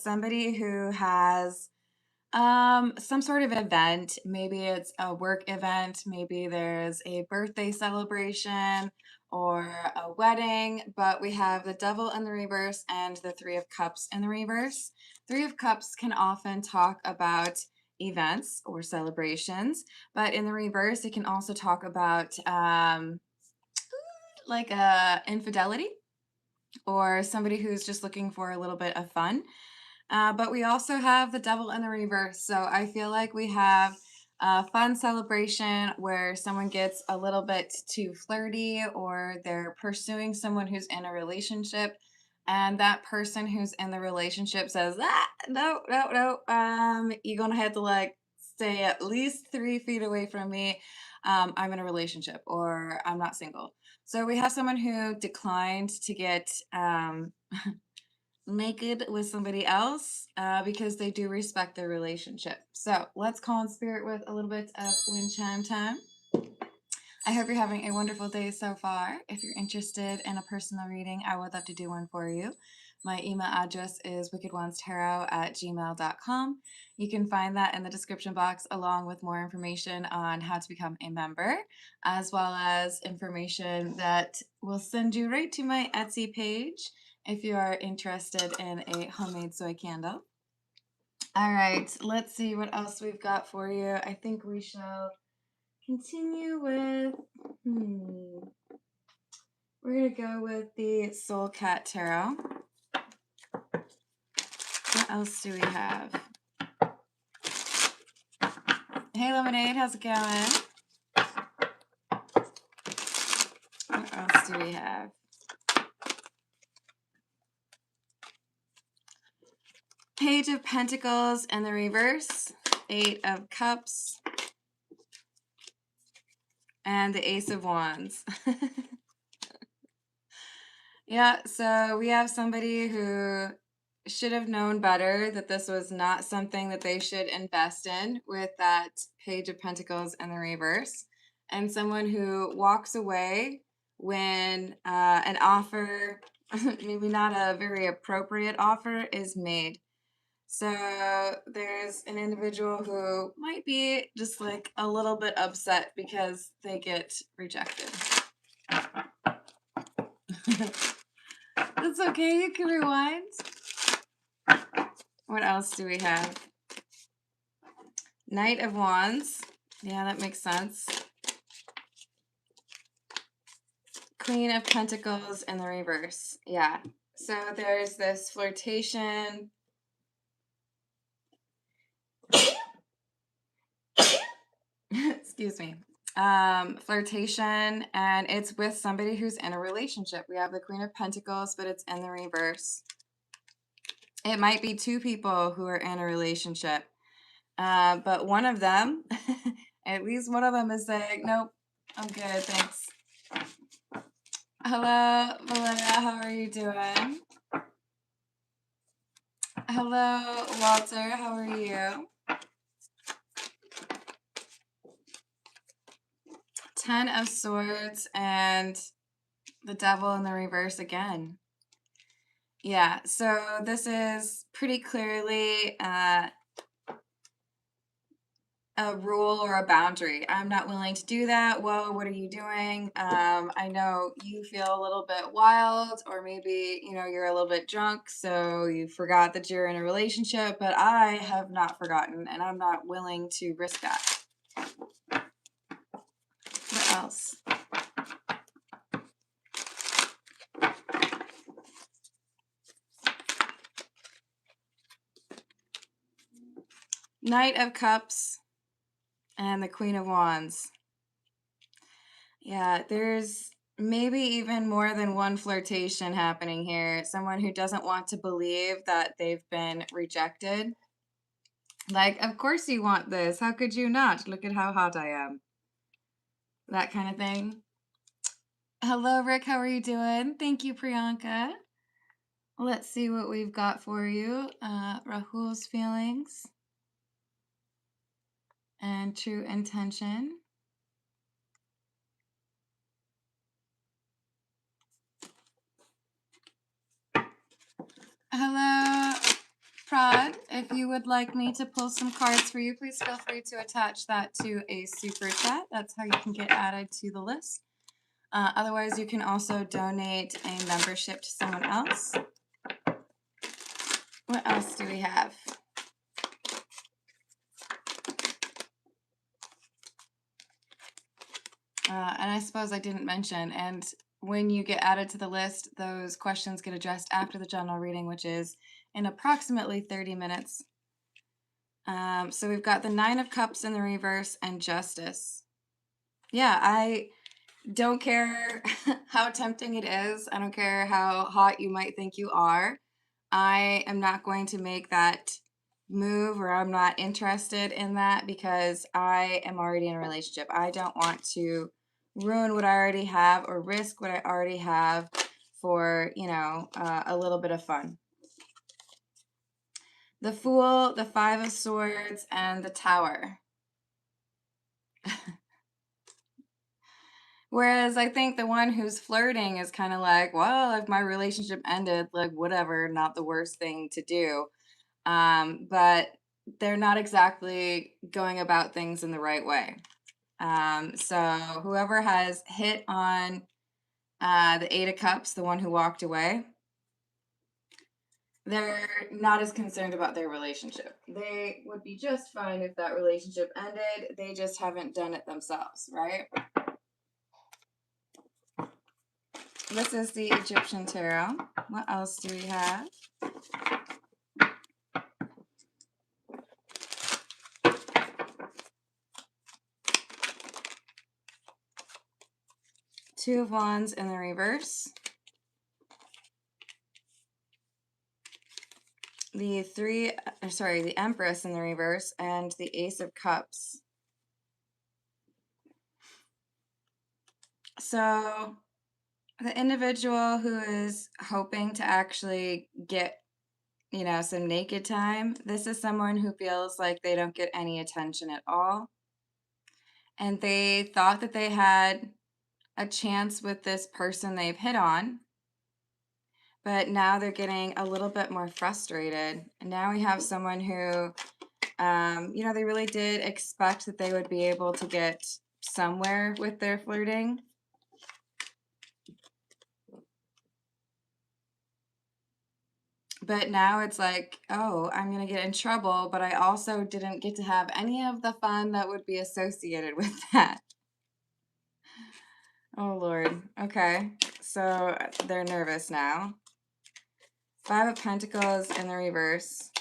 somebody who has some sort of event. Maybe it's a work event, maybe there's a birthday celebration or a wedding, but we have the Devil in the reverse and the Three of Cups in the reverse. Three of Cups can often talk about events or celebrations, but in the reverse, it can also talk about like infidelity or somebody who's just looking for a little bit of fun. But we also have the Devil in the reverse. So I feel like we have a fun celebration where someone gets a little bit too flirty or they're pursuing someone who's in a relationship. And that person who's in the relationship says, no, no, no. You're going to have to like stay at least 3 feet away from me. I'm in a relationship or I'm not single. So we have someone who declined to get naked with somebody else because they do respect their relationship. So let's call on spirit with a little bit of wind chime time. I hope you're having a wonderful day so far. If you're interested in a personal reading, I would love to do one for you. My email address is wickedonestarot@gmail.com. You can find that in the description box along with more information on how to become a member, as well as information that will send you right to my Etsy page if you are interested in a homemade soy candle. All right, let's see what else we've got for you. I think we shall continue with, we're going to go with the Soul Cat Tarot. What else do we have? Hey, Lemonade, how's it going? What else do we have? Page of Pentacles in the reverse, Eight of Cups, and the Ace of Wands. Yeah, so we have somebody who should have known better that this was not something that they should invest in with that Page of Pentacles in the reverse, and someone who walks away when an offer, maybe not a very appropriate offer, is made. So there's an individual who might be just like a little bit upset because they get rejected. That's okay, you can rewind. What else do we have? Knight of Wands. Yeah, that makes sense. Queen of Pentacles in the reverse. Yeah. So there's this flirtation. Excuse me. Flirtation, and it's with somebody who's in a relationship. We have the Queen of Pentacles, but it's in the reverse. It might be two people who are in a relationship. But one of them, at least one of them is saying, nope, I'm good, thanks. Hello, Melinda, how are you doing? Hello, Walter, how are you? 10 of Swords and the Devil in the reverse again. Yeah, so this is pretty clearly a rule or a boundary. I'm not willing to do that. Whoa, what are you doing? I know you feel a little bit wild, or maybe, you're a little bit drunk, so you forgot that you're in a relationship, but I have not forgotten, and I'm not willing to risk that. What else? Knight of Cups and the Queen of Wands. Yeah, there's maybe even more than one flirtation happening here. Someone who doesn't want to believe that they've been rejected. Like, of course you want this. How could you not? Look at how hot I am. That kind of thing. Hello, Rick. How are you doing? Thank you, Priyanka. Let's see what we've got for you. Rahul's feelings and true intention. Hello. Prod, if you would like me to pull some cards for you, please feel free to attach that to a super chat. That's how you can get added to the list. Otherwise, you can also donate a membership to someone else. What else do we have? And I suppose I didn't mention, and when you get added to the list, those questions get addressed after the general reading, which is in approximately 30 minutes. So we've got the Nine of Cups in the reverse and Justice. Yeah, I don't care how tempting it is. I don't care how hot you might think you are. I am not going to make that move, or I'm not interested in that, because I am already in a relationship. I don't want to ruin what I already have or risk what I already have for, a little bit of fun. The Fool, the Five of Swords, and the Tower. Whereas I think the one who's flirting is kind of like, well, if my relationship ended, like, whatever, not the worst thing to do. But they're not exactly going about things in the right way. So whoever has hit on the Eight of Cups, the one who walked away, they're not as concerned about their relationship. They would be just fine if that relationship ended. They just haven't done it themselves, right? This is the Egyptian Tarot. What else do we have? Two of Wands in the reverse. The Empress in the reverse, and the Ace of Cups. So the individual who is hoping to actually get, some naked time, this is someone who feels like they don't get any attention at all. And they thought that they had a chance with this person they've hit on, but now they're getting a little bit more frustrated. And now we have someone who, they really did expect that they would be able to get somewhere with their flirting. But now it's like, oh, I'm going to get in trouble, but I also didn't get to have any of the fun that would be associated with that. Oh, Lord. Okay. So they're nervous now. Five of Pentacles in the reverse,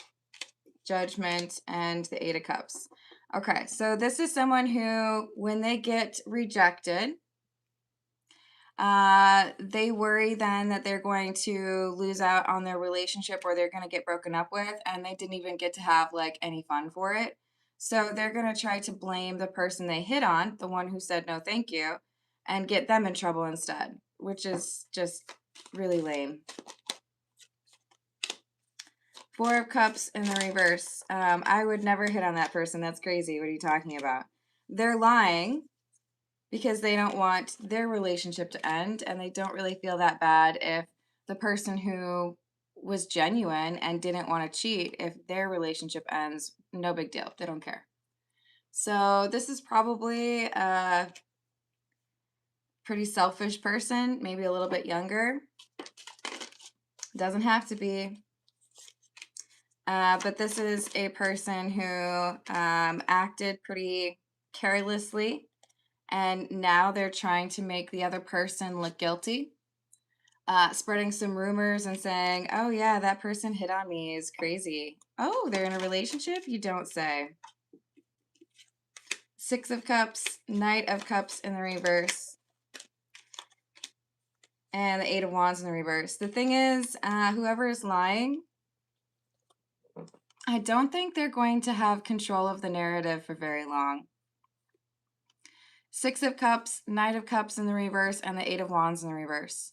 Judgment, and the Eight of Cups. Okay. So this is someone who, when they get rejected, they worry then that they're going to lose out on their relationship, or they're going to get broken up with, and they didn't even get to have like any fun for it. So they're going to try to blame the person they hit on, the one who said no thank you, and get them in trouble instead, which is just really lame. Four of Cups in the reverse. I would never hit on that person. That's crazy. What are you talking about? They're lying because they don't want their relationship to end, and they don't really feel that bad if the person who was genuine and didn't want to cheat, if their relationship ends, no big deal. They don't care. So this is probably a pretty selfish person, maybe a little bit younger. Doesn't have to be. But this is a person who acted pretty carelessly, and now they're trying to make the other person look guilty, spreading some rumors and saying, oh yeah, that person hit on me is crazy. Oh, they're in a relationship? You don't say. Six of Cups, Knight of Cups in the reverse, and the Eight of Wands in the reverse. The thing is, whoever is lying, I don't think they're going to have control of the narrative for very long. Six of Cups, Knight of Cups in the reverse, and the Eight of Wands in the reverse.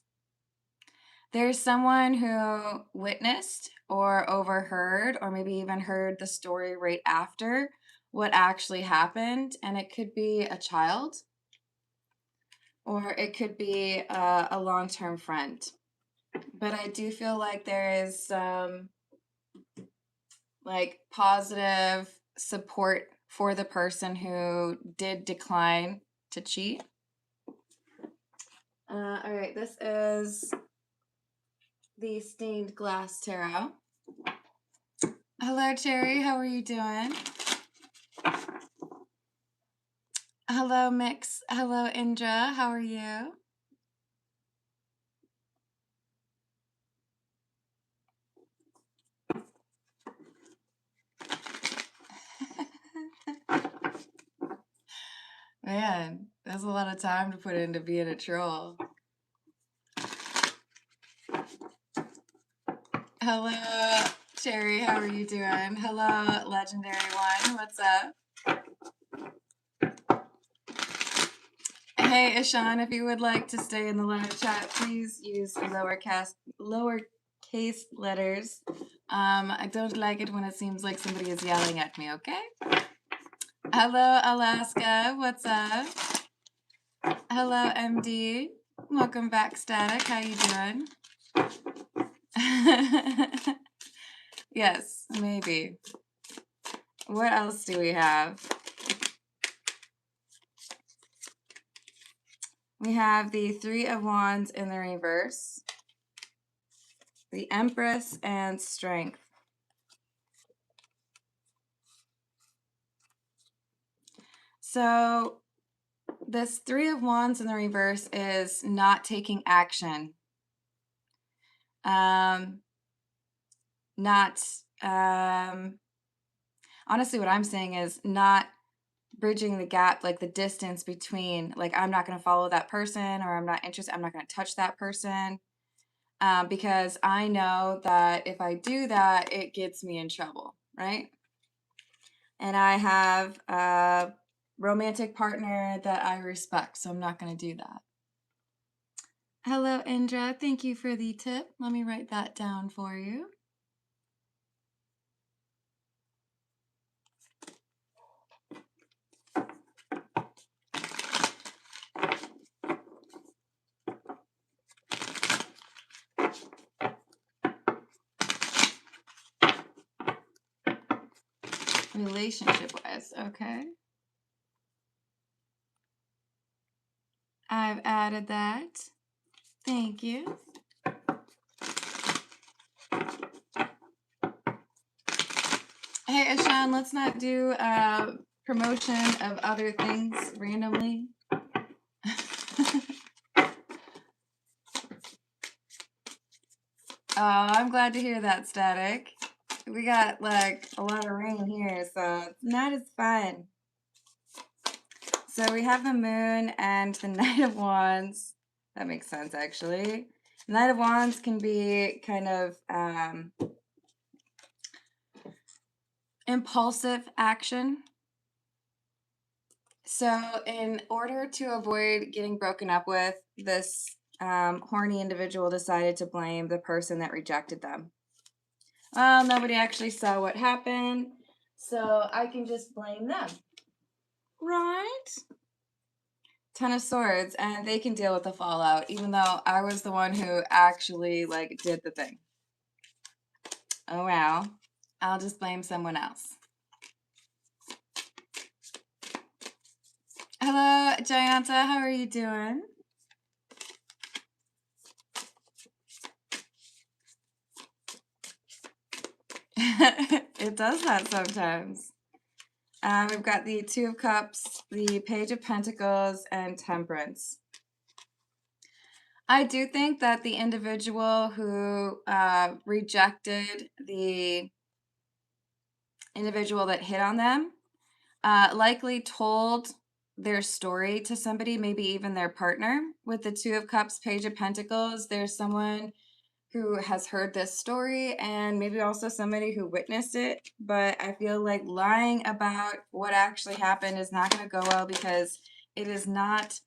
There's someone who witnessed or overheard, or maybe even heard the story right after what actually happened, and it could be a child, or it could be a long-term friend. But I do feel like there is like positive support for the person who did decline to cheat. All right, this is the Stained Glass Tarot. Hello, Cherry. How are you doing? Hello, Mix. Hello, Indra. How are you? Man, that's a lot of time to put into being a troll. Hello, Cherry. How are you doing? Hello, Legendary One. What's up? Hey, Ishan, if you would like to stay in the live chat, please use lowercase letters. I don't like it when it seems like somebody is yelling at me, okay? Hello, Alaska. What's up? Hello, MD. Welcome back, Static. How you doing? Yes, maybe. What else do we have? We have the Three of Wands in the reverse, the Empress, and Strength. So this Three of Wands in the reverse is not taking action. Honestly, what I'm saying is not bridging the gap, like the distance between, like, I'm not going to follow that person, or I'm not interested, I'm not going to touch that person, because I know that if I do that, it gets me in trouble, right? And I have a romantic partner that I respect, so I'm not going to do that. Hello, Indra. Thank you for the tip. Let me write that down for you. Relationship-wise, okay. I've added that. Thank you. Hey, Ishan, let's not do promotion of other things randomly. Oh, I'm glad to hear that, Static. We got like a lot of rain here, so it's not as fun. So we have the Moon and the Knight of Wands. That makes sense, actually. Knight of Wands can be kind of impulsive action. So in order to avoid getting broken up with, this horny individual decided to blame the person that rejected them. Well, nobody actually saw what happened, so I can just blame them. Right? Ten of Swords, and they can deal with the fallout, even though I was the one who actually, like, did the thing. Oh, wow. I'll just blame someone else. Hello, Jayanta. How are you doing? It does that sometimes. We've got the Two of Cups, the Page of Pentacles, and Temperance. I do think that the individual who rejected the individual that hit on them likely told their story to somebody, maybe even their partner. With the Two of Cups, Page of Pentacles, there's someone who has heard this story and maybe also somebody who witnessed it. But I feel like lying about what actually happened is not going to go well, because it is not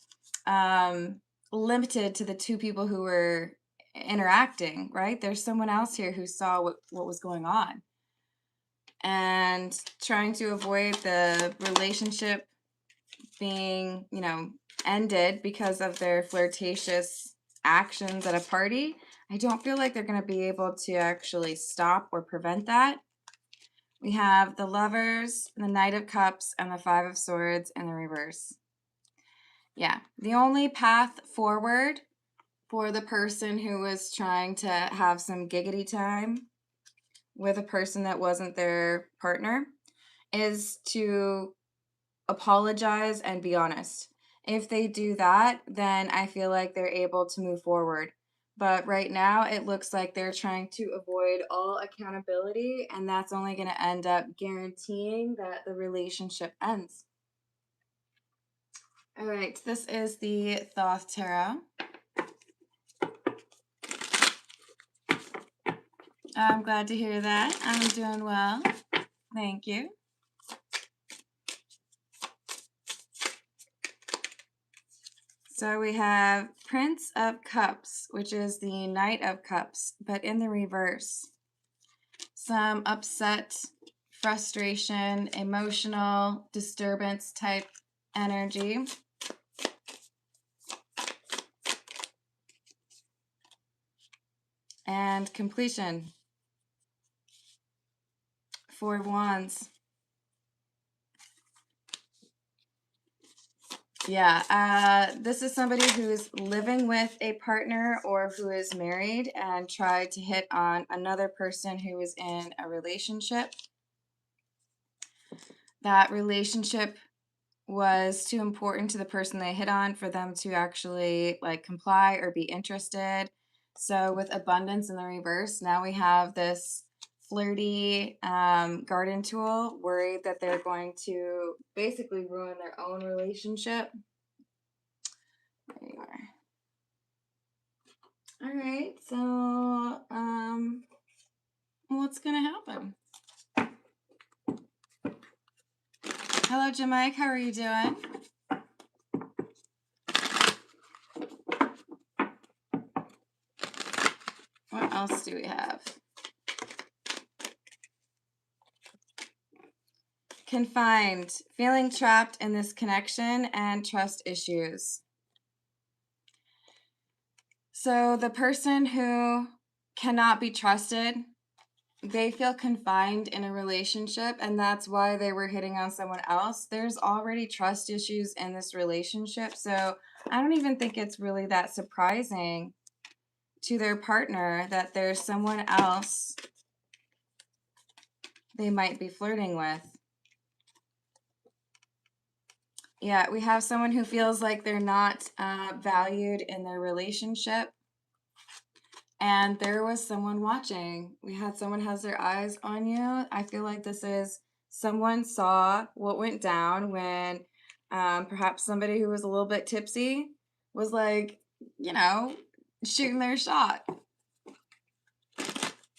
limited to the two people who were interacting, right? There's someone else here who saw what was going on. And trying to avoid the relationship being, ended because of their flirtatious actions at a party, I don't feel like they're going to be able to actually stop or prevent that. We have the Lovers, the Knight of Cups, and the Five of Swords in the reverse. Yeah, the only path forward for the person who was trying to have some giggity time with a person that wasn't their partner is to apologize and be honest. If they do that, then I feel like they're able to move forward. But right now, it looks like they're trying to avoid all accountability, and that's only going to end up guaranteeing that the relationship ends. All right, this is the Thoth Tarot. I'm glad to hear that. I'm doing well. Thank you. So we have Prince of Cups, which is the Knight of Cups, but in the reverse. Some upset, frustration, emotional disturbance type energy. And completion. Four of Wands. Yeah, this is somebody who is living with a partner or who is married and tried to hit on another person who is in a relationship. That relationship was too important to the person they hit on for them to actually like comply or be interested. So with abundance in the reverse, now we have this flirty garden tool, worried that they're going to basically ruin their own relationship. There you are. All right, so what's gonna happen? Hello, Jamaica, how are you doing? What else do we have? Confined, feeling trapped in this connection and trust issues. So the person who cannot be trusted, they feel confined in a relationship, and that's why they were hitting on someone else. There's already trust issues in this relationship, so I don't even think it's really that surprising to their partner that there's someone else they might be flirting with. Yeah, we have someone who feels like they're not valued in their relationship. And there was someone watching. We had someone has their eyes on you. I feel like this is someone saw what went down when perhaps somebody who was a little bit tipsy was like, shooting their shot.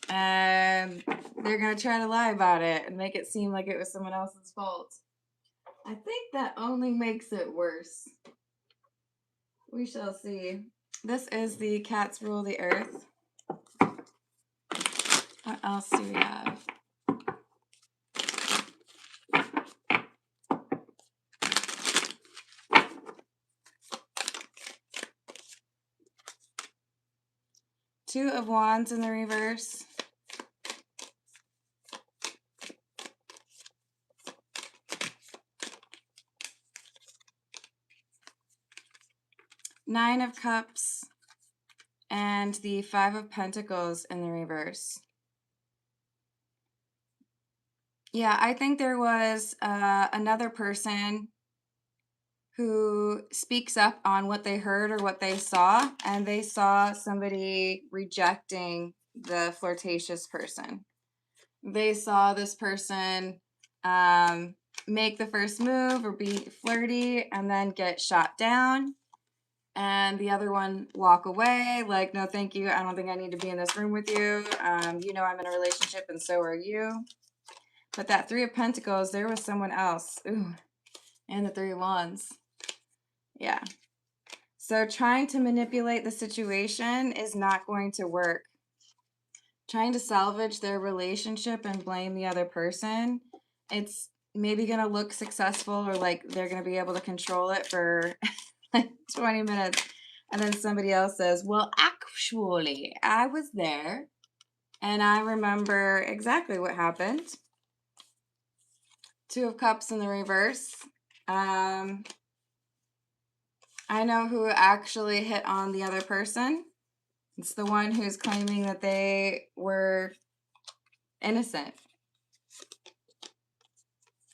And they're going to try to lie about it and make it seem like it was someone else's fault. I think that only makes it worse. We shall see. This is the Cats Rule the Earth. What else do we have? Two of Wands in the reverse. Nine of Cups and the Five of Pentacles in the reverse. Yeah, I think there was another person who speaks up on what they heard or what they saw, and they saw somebody rejecting the flirtatious person. They saw this person make the first move or be flirty and then get shot down. And the other one walk away like, no, thank you. I don't think I need to be in this room with you. I'm in a relationship and so are you. But that Three of Pentacles, there was someone else. Ooh, and the Three of Wands. Yeah. So trying to manipulate the situation is not going to work. Trying to salvage their relationship and blame the other person, it's maybe going to look successful or like they're going to be able to control it for like 20 minutes. And then somebody else says, well, actually, I was there and I remember exactly what happened. Two of Cups in the reverse. I know who actually hit on the other person. It's the one who's claiming that they were innocent.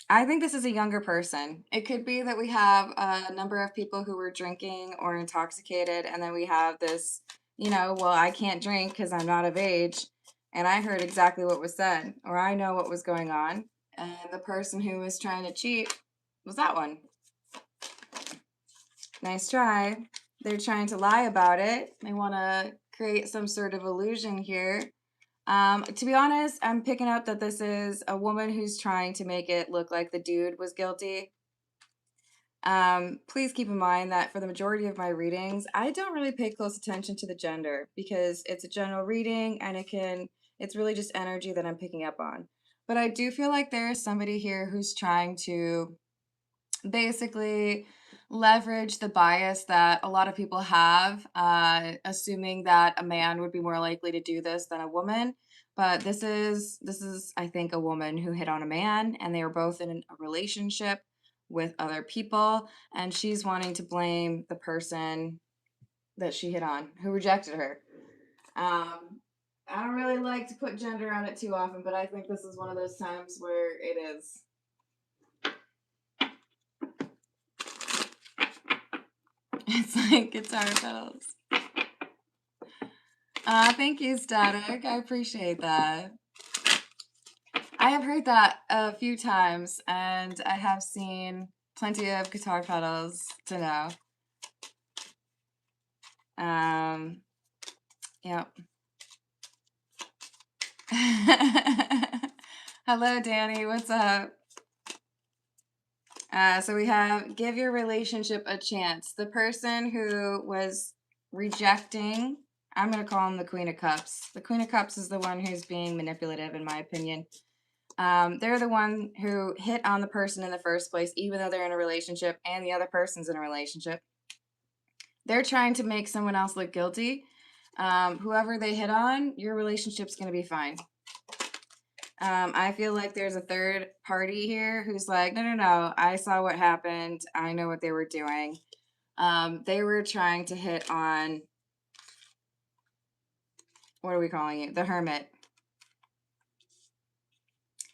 I think this is a younger person. It could be that we have a number of people who were drinking or intoxicated, and then we have this, well, I can't drink because I'm not of age, and I heard exactly what was said, or I know what was going on, and the person who was trying to cheat was that one. Nice try. They're trying to lie about it. They want to create some sort of illusion here. To be honest, I'm picking up that this is a woman who's trying to make it look like the dude was guilty. Please keep in mind that for the majority of my readings, I don't really pay close attention to the gender because it's a general reading and it's really just energy that I'm picking up on. But I do feel like there is somebody here who's trying to basically leverage the bias that a lot of people have, assuming that a man would be more likely to do this than a woman. But this is I think a woman who hit on a man, and they were both in a relationship with other people, and she's wanting to blame the person that she hit on who rejected her. I don't really like to put gender on it too often, but I think this is one of those times where it is. It's like guitar pedals. Thank you, Static. I appreciate that. I have heard that a few times, and I have seen plenty of guitar pedals to know. Yep. Hello, Danny. What's up? So we have give your relationship a chance. The person who was rejecting, I'm going to call him the Queen of Cups. The Queen of Cups is the one who's being manipulative, in my opinion. They're the one who hit on the person in the first place, even though they're in a relationship and the other person's in a relationship. They're trying to make someone else look guilty. Whoever they hit on, your relationship's going to be fine. I feel like there's a third party here who's like, no, I saw what happened. I know what they were doing. They were trying to hit on, what are we calling it? The Hermit.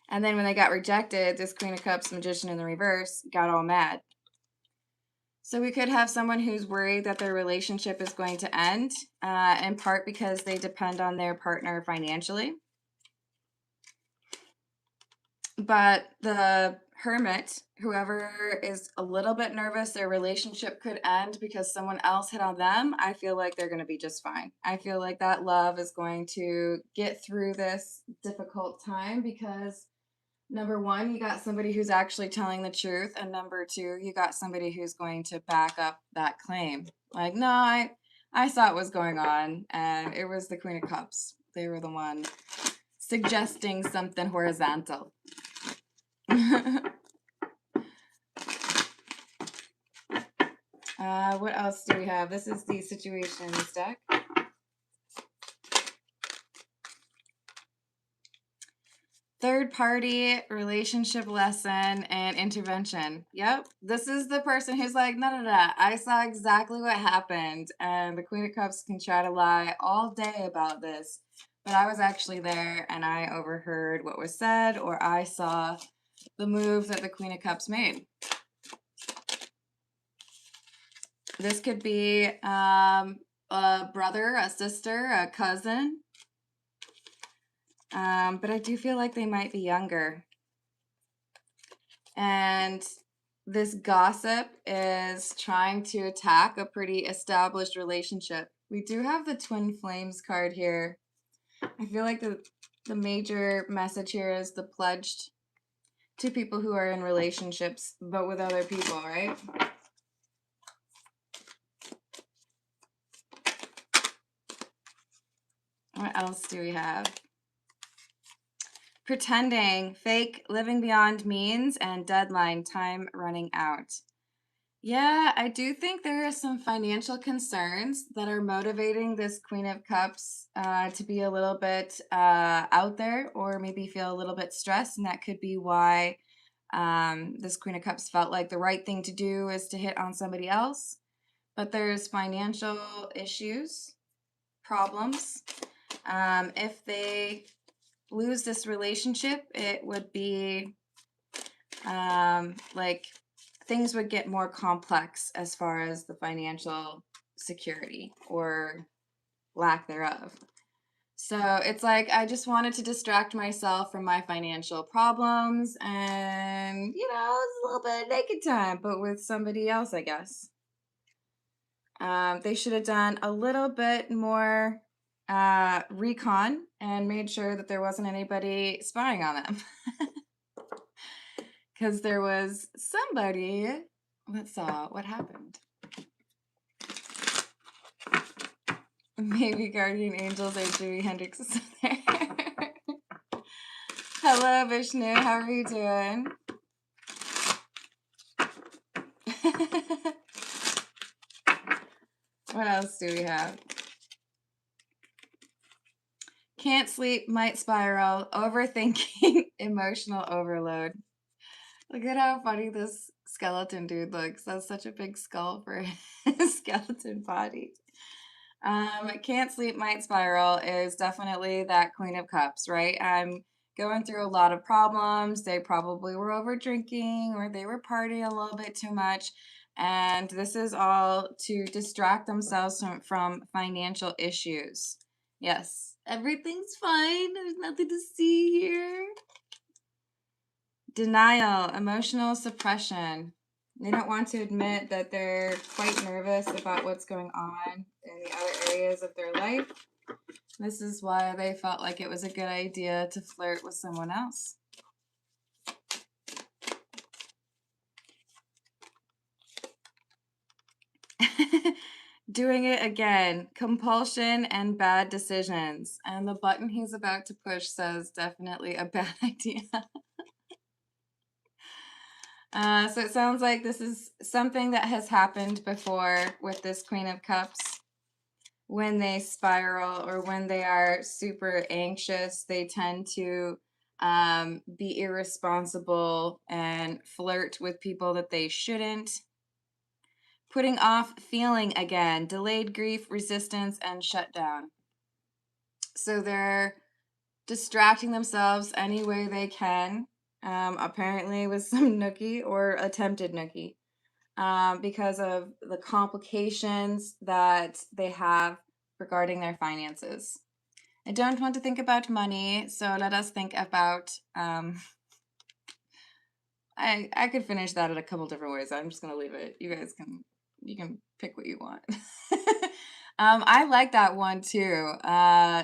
And then when they got rejected, this Queen of Cups Magician in the reverse got all mad. So we could have someone who's worried that their relationship is going to end, in part because they depend on their partner financially. But the Hermit, whoever is a little bit nervous their relationship could end because someone else hit on them, I feel like they're going to be just fine. I feel like that love is going to get through this difficult time because number one, you got somebody who's actually telling the truth, and number two, you got somebody who's going to back up that claim. Like, no, I saw what was going on, and it was the Queen of Cups. They were the one suggesting something horizontal. What else do we have? This is the situations deck. Third party, relationship lesson, and intervention. Yep. This is the person who's like, no. I saw exactly what happened. And the Queen of Cups can try to lie all day about this. But I was actually there and I overheard what was said, or I saw the move that the Queen of Cups made. This could be a brother, a sister, a cousin. But I do feel like they might be younger. And this gossip is trying to attack a pretty established relationship. We do have the Twin Flames card here. I feel like the major message here is the pledged to people who are in relationships, but with other people, right? What else do we have? Pretending, fake, living beyond means, and deadline, time running out. Yeah, I do think there are some financial concerns that are motivating this Queen of Cups to be a little bit out there or maybe feel a little bit stressed. And that could be why This Queen of Cups felt like the right thing to do is to hit on somebody else, but there's financial issues, problems. If they lose this relationship, it would be like things would get more complex as far as the financial security or lack thereof. So it's like I just wanted to distract myself from my financial problems and, it's a little bit of naked time, but with somebody else, I guess. They should have done a little bit more recon and made sure that there wasn't anybody spying on them. Because there was somebody. Let's saw what happened. Maybe guardian angels or Jimi Hendrix is there. Hello, Vishnu. How are you doing? What else do we have? Can't sleep, might spiral, overthinking, emotional overload. Look at how funny this skeleton dude looks. That's such a big skull for a skeleton body. Can't sleep, might spiral is definitely that Queen of Cups, right? I'm going through a lot of problems. They probably were over drinking or they were partying a little bit too much. And this is all to distract themselves from financial issues. Yes, everything's fine. There's nothing to see here. Denial, emotional suppression. They don't want to admit that they're quite nervous about what's going on in the other areas of their life. This is why they felt like it was a good idea to flirt with someone else. Doing it again. Compulsion and bad decisions. And the button he's about to push says definitely a bad idea. So it sounds like this is something that has happened before with this Queen of Cups. When they spiral or when they are super anxious, they tend to be irresponsible and flirt with people that they shouldn't. Putting off feeling again, delayed grief, resistance, and shutdown. So they're distracting themselves any way they can, apparently with some nookie or attempted nookie, because of the complications that they have regarding their finances. I don't want to think about money, so let us think about. I could finish that in a couple different ways. I'm just gonna leave it. You can pick what you want. I like that one too.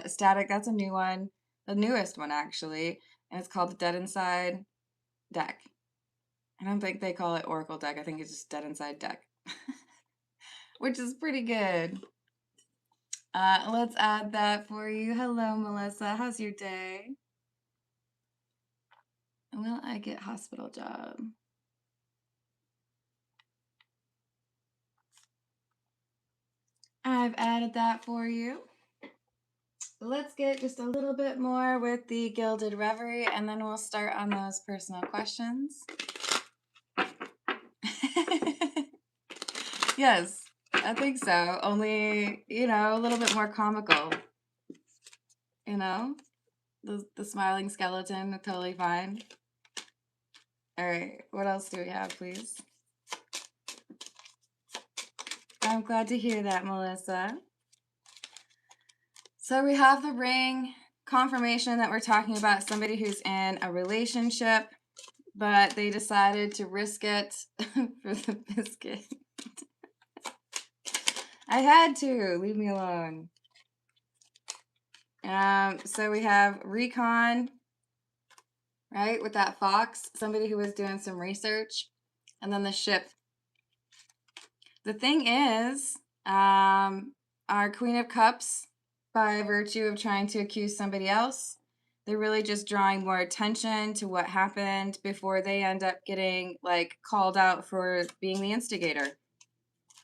Static. That's a new one, the newest one actually, and it's called the Dead Inside deck. I don't think they call it Oracle deck. I think it's just Dead Inside deck, which is pretty good. Let's add that for you. Hello, Melissa. How's your day? Will I get hospital job? I've added that for you. Let's get just a little bit more with the Gilded Reverie, and then we'll start on those personal questions. Yes, I think so. Only, a little bit more comical. The smiling skeleton, totally fine. All right, what else do we have, please? I'm glad to hear that, Melissa. So we have the ring, confirmation that we're talking about somebody who's in a relationship, but they decided to risk it for the biscuit. I had to. Leave me alone. So we have recon, right, with that fox, somebody who was doing some research, and then the ship. The thing is, our Queen of Cups, by virtue of trying to accuse somebody else, they're really just drawing more attention to what happened before they end up getting called out for being the instigator.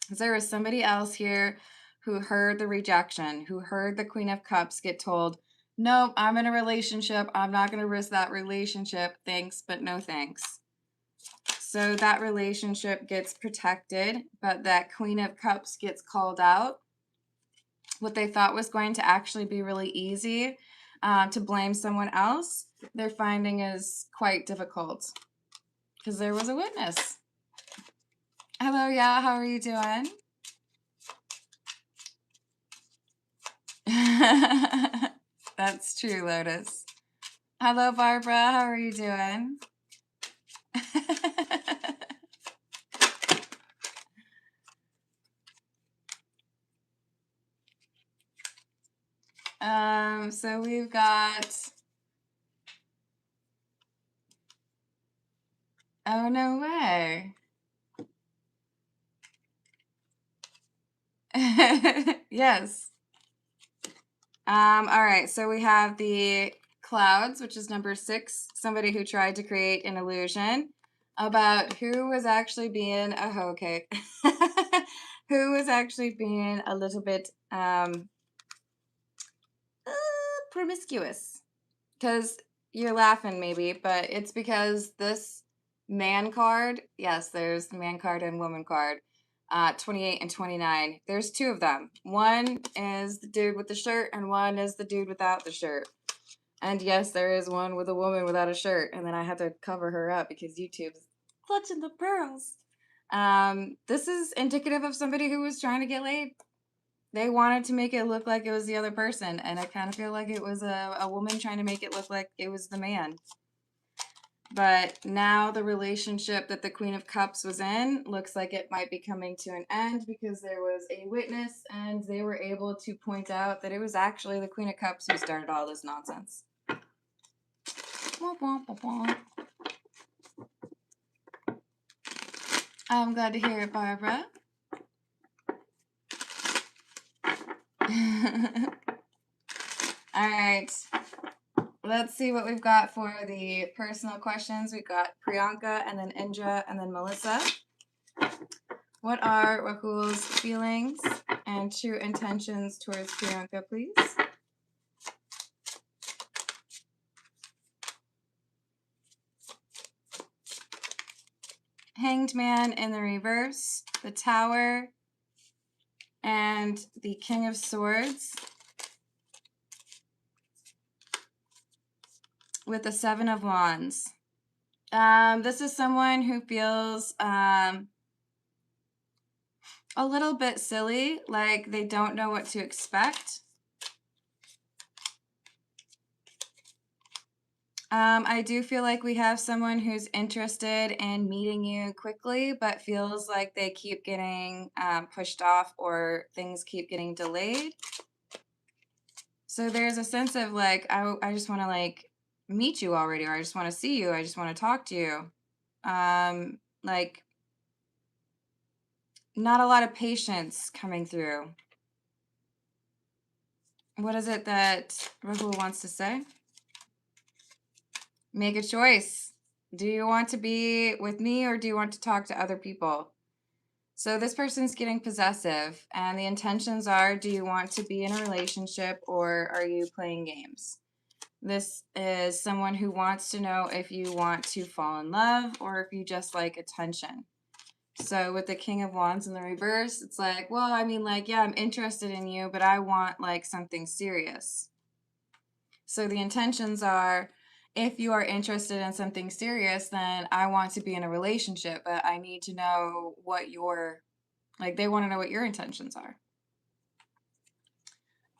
Because there was somebody else here who heard the rejection, who heard the Queen of Cups get told, nope, I'm in a relationship. I'm not going to risk that relationship. Thanks, but no thanks. So that relationship gets protected, but that Queen of Cups gets called out. What they thought was going to actually be really easy, to blame someone else, they're finding is quite difficult because there was a witness. Hello, yeah, how are you doing? That's true, Lotus. Hello, Barbara, how are you doing? So we've got, oh, no way. Yes. All right, so we have the clouds, which is number 6, somebody who tried to create an illusion about who was actually being a hoe cake, who was actually being a little bit promiscuous. Because you're laughing maybe, but it's because this man card, yes, there's the man card and woman card, 28 and 29. There's 2 of them. One is the dude with the shirt, and one is the dude without the shirt. And yes, there is one with a woman without a shirt, and then I had to cover her up because YouTube's clutching the pearls. This is indicative of somebody who was trying to get laid. They wanted to make it look like it was the other person, and I kind of feel like it was a woman trying to make it look like it was the man. But now the relationship that the Queen of Cups was in looks like it might be coming to an end because there was a witness and they were able to point out that it was actually the Queen of Cups who started all this nonsense. I'm glad to hear it, Barbara. All right. Let's see what we've got for the personal questions. We've got Priyanka and then Indra and then Melissa. What are Rahul's feelings and true intentions towards Priyanka, please? Hanged Man in the reverse, the Tower, and the King of Swords with the Seven of Wands. This is someone who feels a little bit silly, like they don't know what to expect. I do feel like we have someone who's interested in meeting you quickly, but feels like they keep getting pushed off or things keep getting delayed. So there's a sense of like, I just want to like meet you already, or I just want to see you. I just want to talk to you. Like not a lot of patience coming through. What is it that Rahul wants to say? Make a choice. Do you want to be with me or do you want to talk to other people? So this person's getting possessive and the intentions are, do you want to be in a relationship or are you playing games? This is someone who wants to know if you want to fall in love or if you just like attention. So with the King of Wands in the reverse, it's like, well, I mean, like, yeah, I'm interested in you, but I want like something serious. So the intentions are, if you are interested in something serious, then I want to be in a relationship, but I need to know what your, like, they want to know what your intentions are.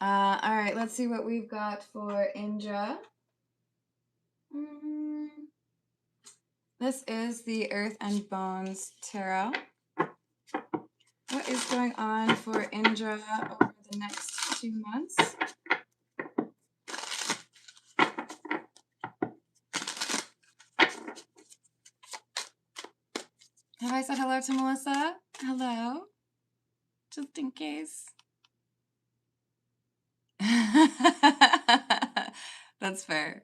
All right, let's see what we've got for Indra. This is the Earth and Bones Tarot. What is going on for Indra over the next 2 months? Have I said hello to Melissa? Hello? Just in case. That's fair.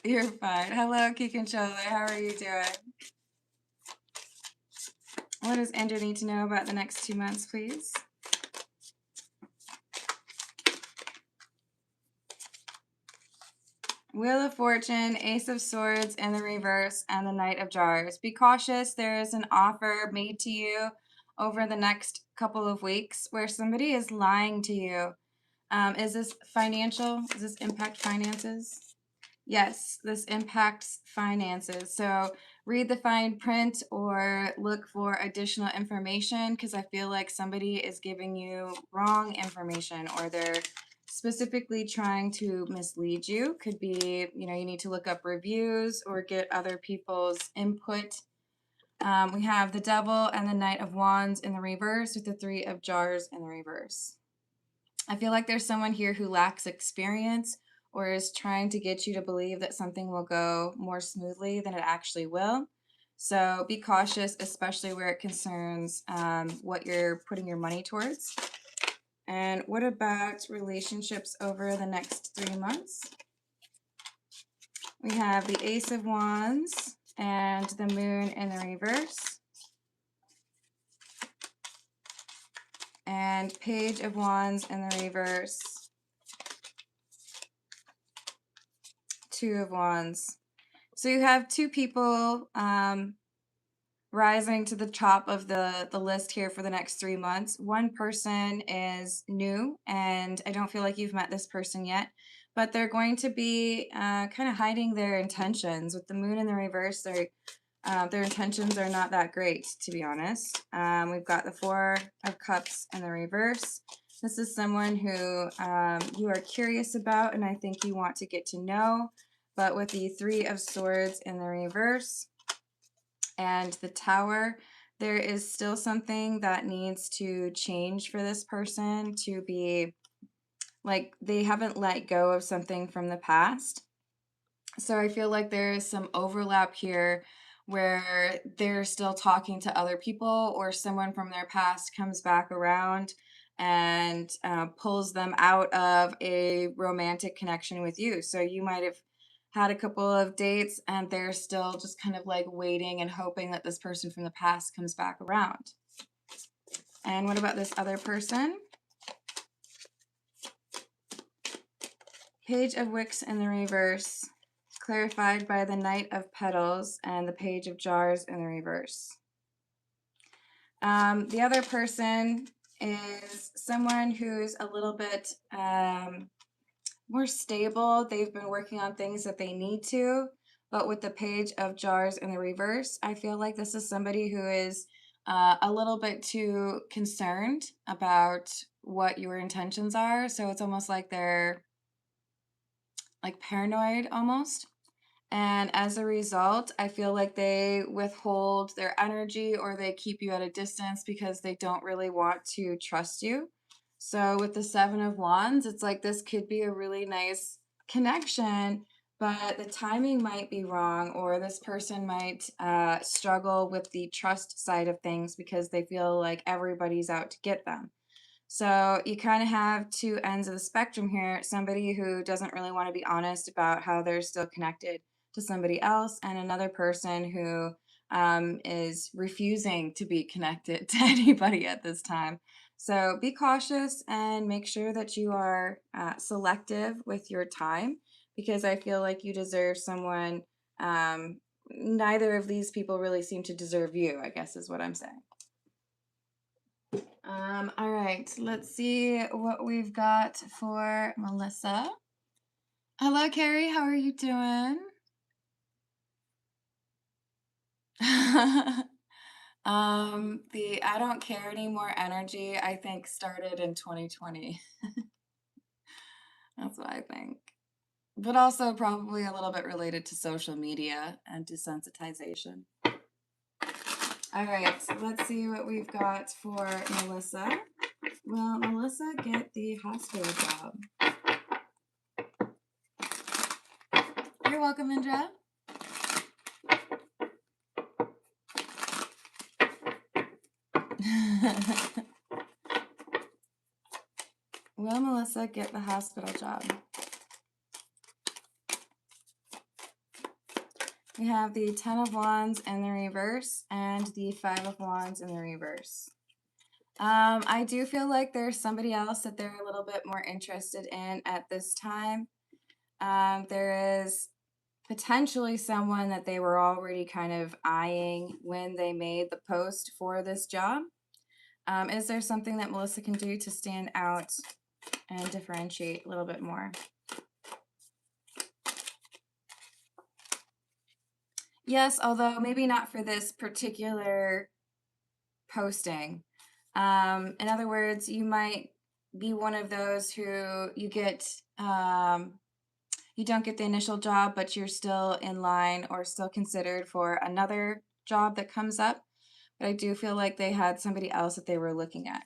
You're fine. Hello, Kikanchole. How are you doing? What does Indra need to know about the next 2 months, please? Wheel of Fortune, Ace of Swords in the reverse, and the Knight of Jars. Be cautious. There is an offer made to you over the next couple of weeks where somebody is lying to you. Is this financial? Does this impact finances? Yes, this impacts finances. So read the fine print or look for additional information because I feel like somebody is giving you wrong information or they're specifically trying to mislead you. Could be, you know, you need to look up reviews or get other people's input. We have the Devil and the Knight of Wands in the reverse with the Three of Jars in the reverse. I feel like there's someone here who lacks experience or is trying to get you to believe that something will go more smoothly than it actually will. So be cautious, especially where it concerns what you're putting your money towards. And what about relationships over the next 3 months? We have the Ace of Wands and the Moon in the reverse. And Page of Wands in the reverse. Two of Wands. So you have two people rising to the top of the list here for the next 3 months. One person is new, and I don't feel like you've met this person yet, but they're going to be kind of hiding their intentions. With the Moon in the reverse, their intentions are not that great, to be honest. We've got the Four of Cups in the reverse. This is someone who you are curious about, and I think you want to get to know. But with the Three of Swords in the reverse and the Tower, there is still something that needs to change for this person to be like they haven't let go of something from the past. So I feel like there is some overlap here where they're still talking to other people or someone from their past comes back around and pulls them out of a romantic connection with you. So you might have had a couple of dates and they're still just kind of like waiting and hoping that this person from the past comes back around. And what about this other person? Page of Wicks in the reverse, clarified by the Knight of Petals and the Page of Jars in the reverse. The other person is someone who's a little bit more stable. They've been working on things that they need to, but with the Page of Jars in the reverse, I feel like this is somebody who is a little bit too concerned about what your intentions are. So it's almost like they're like paranoid almost. And as a result, I feel like they withhold their energy or they keep you at a distance because they don't really want to trust you. So with the Seven of Wands, it's like this could be a really nice connection, but the timing might be wrong, or this person might struggle with the trust side of things because they feel like everybody's out to get them. So you kind of have two ends of the spectrum here. Somebody who doesn't really want to be honest about how they're still connected to somebody else, and another person who is refusing to be connected to anybody at this time. So be cautious and make sure that you are selective with your time because I feel like you deserve someone. Neither of these people really seem to deserve you, I guess is what I'm saying. All right, let's see what we've got for Melissa. Hello, Carrie. How are you doing? The I don't care anymore energy, I think, started in 2020. That's what I think. But also probably a little bit related to social media and desensitization. All right, so let's see what we've got for Melissa. Will Melissa get the hospital job? You're welcome, Indra. Will Melissa get the hospital job? We have the Ten of Wands in the reverse and the Five of Wands in the reverse. I do feel like there's somebody else that they're a little bit more interested in at this time. There is potentially someone that they were already kind of eyeing when they made the post for this job. Is there something that Melissa can do to stand out and differentiate a little bit more? Yes, although maybe not for this particular posting. In other words, you might be one of those who you don't get the initial job, but you're still in line or still considered for another job that comes up. But I do feel like they had somebody else that they were looking at.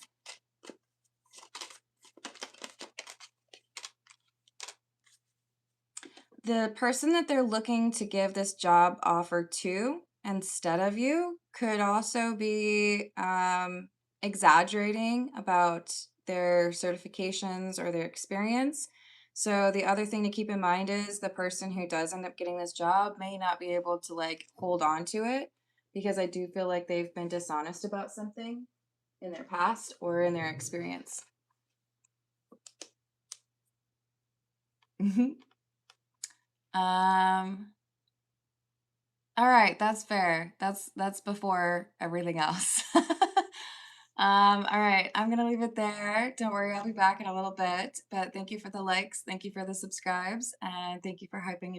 The person that they're looking to give this job offer to instead of you could also be exaggerating about their certifications or their experience. So the other thing to keep in mind is the person who does end up getting this job may not be able to like hold on to it, because I do feel like they've been dishonest about something in their past or in their experience. um All right, that's fair. That's before everything else. All right, I'm gonna leave it there. Don't worry, I'll be back in a little bit. But thank you for the likes, thank you for the subscribes, and thank you for hyping